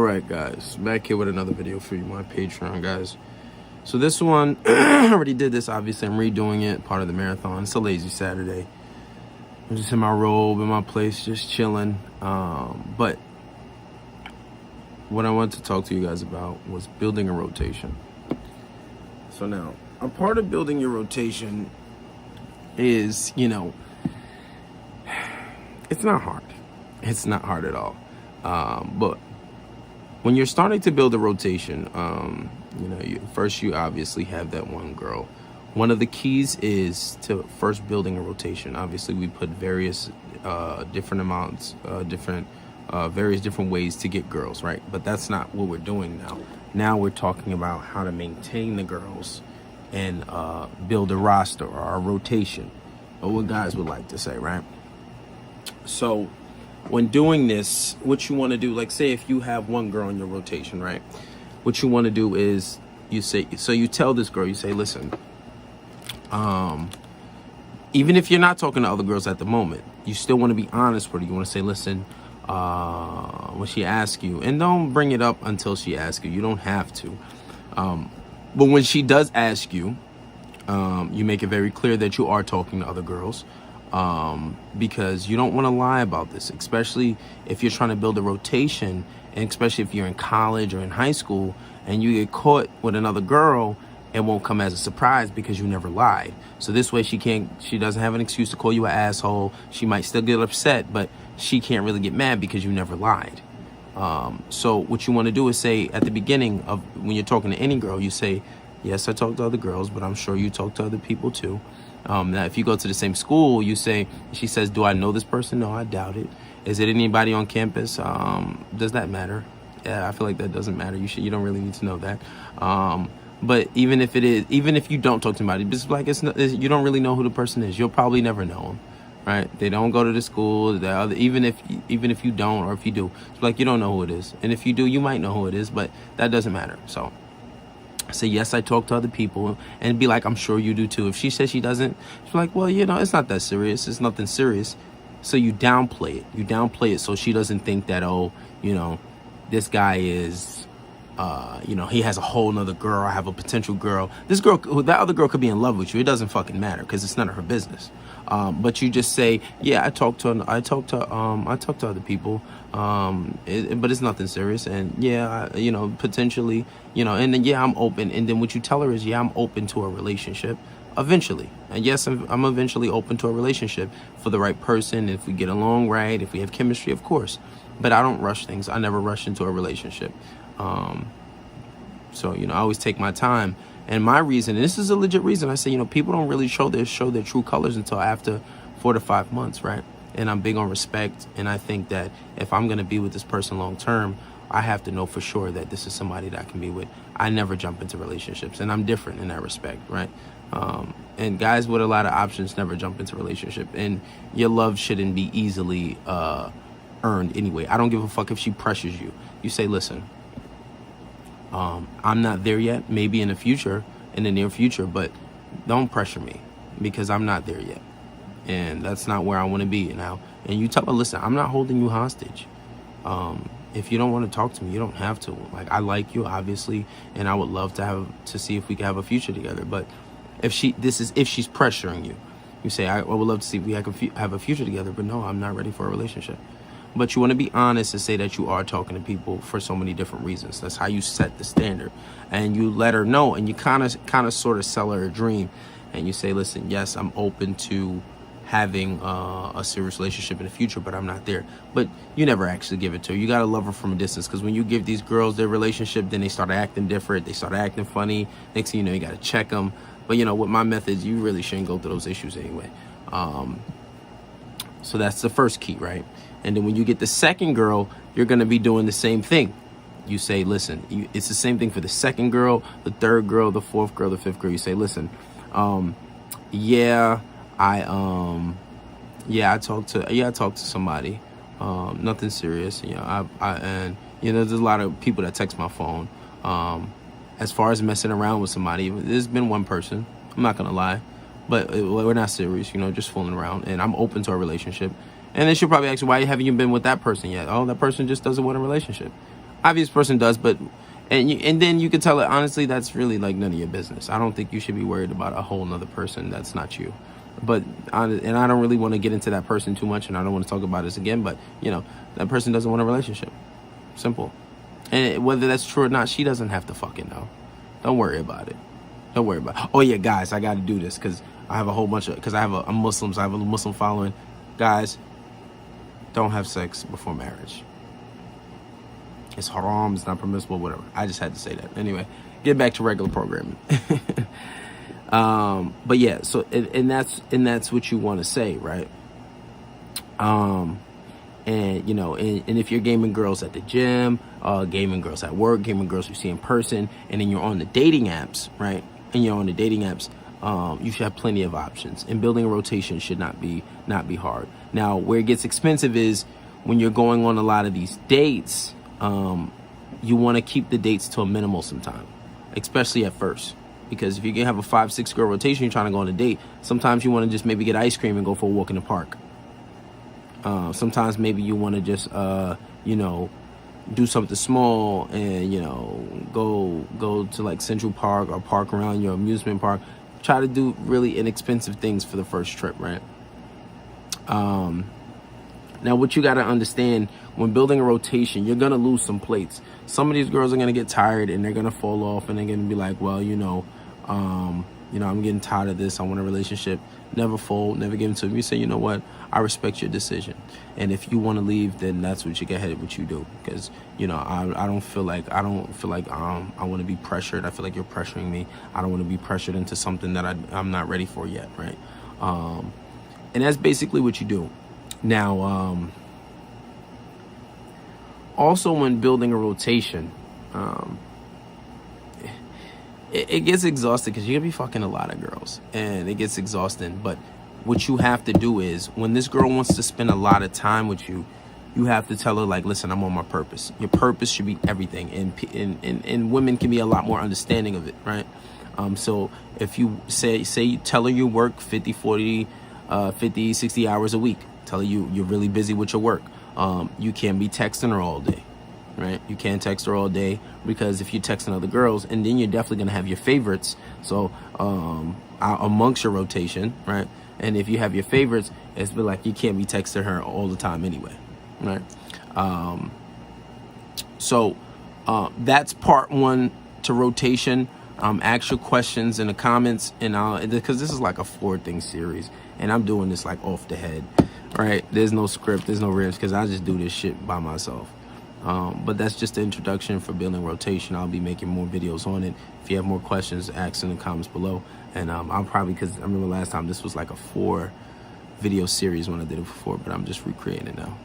Alright guys, back here with another video for you, my Patreon guys. So this one, I already did this, obviously I'm redoing it, part of the marathon. It's a lazy Saturday. I'm just in my robe, in my place, just chilling. But what I wanted to talk to you guys about was building a rotation. So now, a part of building your rotation is, it's not hard. It's not hard at all. But when you're starting to build a rotation, first you obviously have that one girl. One of the keys is to first building a rotation. Obviously, we put various different amounts, various different ways to get girls, right? But that's not what we're doing now. Now we're talking about how to maintain the girls and build a roster or a rotation, or what guys would like to say, right? So when doing this, what you want to do, like say if you have one girl in your rotation, right? What you want to do is you tell this girl, you say, listen, even if you're not talking to other girls at the moment, you still want to be honest with her. You want to say, listen, when she asks you, and don't bring it up until she asks you. You don't have to. But when she does ask you, you make it very clear that you are talking to other girls. Because you don't want to lie about this, especially if you're trying to build a rotation, and especially if you're in college or in high school and you get caught with another girl, it won't come as a surprise because you never lied. So this way she doesn't have an excuse to call you an asshole. She might still get upset, but she can't really get mad because you never lied. So what you want to do is say at the beginning of when you're talking to any girl, you say, yes, I talk to other girls, but I'm sure you talk to other people too. Now, if you go to the same school, she says, do I know this person? No, I doubt it. Is it anybody on campus? Does that matter? Yeah, I feel like that doesn't matter. You don't really need to know that. But even if you don't talk to anybody, it's like you don't really know who the person is. You'll probably never know them, right? They don't go to the school. Even if you don't, or if you do, it's like you don't know who it is. And if you do, you might know who it is, but that doesn't matter. So say, yes, I talk to other people, and be like, I'm sure you do too. If she says she doesn't, she's like, well, it's not that serious. It's nothing serious. So you downplay it. You downplay it so she doesn't think that, this guy is, he has a whole nother girl. I have a potential girl. That other girl could be in love with you. It doesn't fucking matter because it's none of her business. But you just say, yeah, I talk to other people, but it's nothing serious. And yeah, potentially, and then, yeah, I'm open. And then what you tell her is, yeah, I'm open to a relationship eventually. And yes, I'm eventually open to a relationship for the right person. If we get along right, if we have chemistry, of course, but I don't rush things. I never rush into a relationship. So, I always take my time. And my reason, and this is a legit reason, I say, people don't really show their true colors until after 4 to 5 months, right? And I'm big on respect. And I think that if I'm going to be with this person long term, I have to know for sure that this is somebody that I can be with. I never jump into relationships, and I'm different in that respect, right? And guys with a lot of options never jump into relationship. And your love shouldn't be easily earned anyway. I don't give a fuck if she pressures you. You say, listen, I'm not there yet, maybe in the near future, but don't pressure me because I'm not there yet. And that's not where I want to be now. And you tell her, listen, I'm not holding you hostage. If you don't want to talk to me, you don't have to. Like, I like you, obviously, and I would love to see if we can have a future together. But if she's pressuring you, you say, I would love to see if we have a future together, but no, I'm not ready for a relationship. But you want to be honest and say that you are talking to people for so many different reasons. That's how you set the standard. And you let her know, and you kind of sort of sell her a dream. And you say, listen, yes, I'm open to having a serious relationship in the future, but I'm not there. But you never actually give it to her. You got to love her from a distance, because when you give these girls their relationship, then they start acting different. They start acting funny. Next thing you know, you got to check them. But, with my methods, you really shouldn't go through those issues anyway. So that's the first key, right? And then when you get the second girl, you're going to be doing the same thing. You say, listen, it's the same thing for the second girl, the third girl, the fourth girl, the fifth girl. You say, listen, I talked to somebody, nothing serious. There's a lot of people that text my phone. As far as messing around with somebody, there's been one person, I'm not going to lie, but we're not serious, just fooling around, and I'm open to a relationship. And then she'll probably ask you, why haven't you been with that person yet? Oh, that person just doesn't want a relationship. Obvious person does, but and then you can tell it honestly. That's really like none of your business. I don't think you should be worried about a whole nother person that's not you. But and I don't really want to get into that person too much, and I don't want to talk about this again. But you know, that person doesn't want a relationship. Simple. And whether that's true or not, she doesn't have to fucking know. Don't worry about it. Don't worry about it. Oh yeah, guys, I got to do this because I have a whole bunch of, because I have I'm Muslims. I have a Muslim following. Guys, don't have sex before marriage. It's haram, it's not permissible, whatever. I just had to say that. Anyway, get back to regular programming. But yeah, so and that's what you want to say, right? And you know, and if you're gaming girls at the gym, gaming girls at work, gaming girls you see in person, and then you're on the dating apps, right? And you're on the dating apps, you should have plenty of options. And building a rotation should not be hard. Now, where it gets expensive is when you're going on a lot of these dates. You want to keep the dates to a minimal sometime, especially at first, because if you can have a 5-6 girl rotation, you're trying to go on a date. Sometimes you want to just maybe get ice cream and go for a walk in the park. Sometimes maybe you want to just, you know, do something small and, you know, go to like Central Park or park around your amusement park. Try to do really inexpensive things for the first trip, right? Now, what you got to understand, when building a rotation, you're going to lose some plates. Some of these girls are going to get tired and they're going to fall off and they're going to be like, well, you know, I'm getting tired of this. I want a relationship. Never fold, never give into it. You say, you know what? I respect your decision. And if you want to leave, then that's what you get ahead of what you do. Because, you know, I don't feel like I want to be pressured. I feel like you're pressuring me. I don't want to be pressured into something that I'm not ready for yet, right? And that's basically what you do. Now, also when building a rotation, it gets exhausting because you're gonna be fucking a lot of girls and it gets exhausting. But what you have to do is, when this girl wants to spend a lot of time with you, you have to tell her, like, listen, I'm on my purpose. Your purpose should be everything. And women can be a lot more understanding of it, right? So if you say you tell her you work 50, 40, 50, 60 hours a week, tell her you're really busy with your work. You can't be texting her all day, right? You can't text her all day, because if you're texting other girls, and then you're definitely going to have your favorites. So amongst your rotation, right? And if you have your favorites, it's be like you can't be texting her all the time anyway, right? So that's part one to rotation. Ask your questions in the comments, and because this is like a 4-thing series, and I'm doing this like off the head, right? There's no script, there's no riffs, because I just do this shit by myself. But that's just the introduction for building rotation. I'll be making more videos on it. If you have more questions, ask in the comments below. And I'll probably, because I remember last time this was like a 4-video series when I did it before, but I'm just recreating it now.